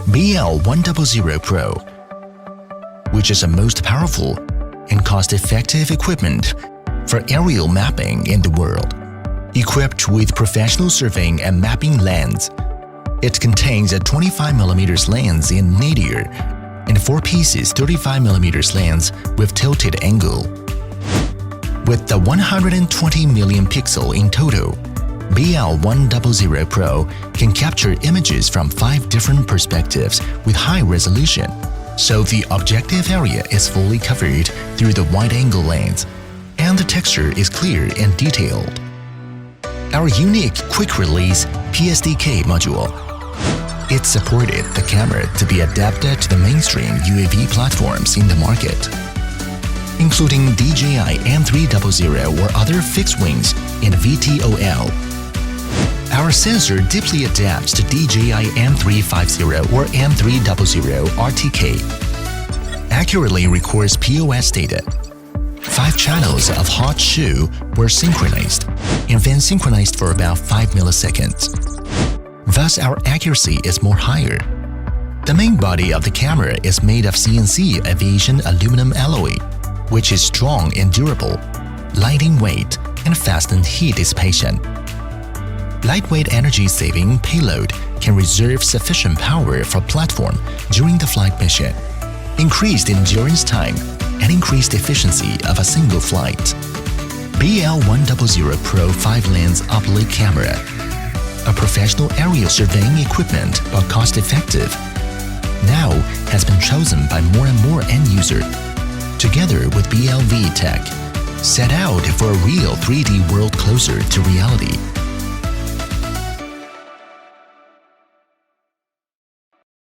BL100 Pro, which is the most powerful and cost-effective equipment for aerial mapping in the world. Equipped with professional surveying and mapping lens, it contains a 25mm lens in nadir and 4 pieces 35mm lens with tilted angle. With the 120 million pixel in total, BL100 Pro can capture images from 5 different perspectives with high resolution, so the objective area is fully covered through the wide-angle lens, and the texture is clear and detailed. Our unique quick-release PSDK module. It supported the camera to be adapted to the mainstream UAV platforms in the market, including DJI M300 or other fixed wings in VTOL. Our sensor deeply adapts to DJI M350 or M300 RTK, accurately records POS data. 5 channels of hot shoe were synchronized and then synchronized for about 5 milliseconds. Thus, our accuracy is more higher. The main body of the camera is made of CNC aviation aluminum alloy, which is strong and durable, light in weight, and fast in heat dissipation. Lightweight energy-saving payload can reserve sufficient power for platform during the flight mission, increased endurance time, and increased efficiency of a single flight. BL100 Pro 5-lens Oblique camera, a professional aerial surveying equipment but cost-effective, now has been chosen by more and more end users. Together with BLV Tech, set out for a real 3D world closer to reality.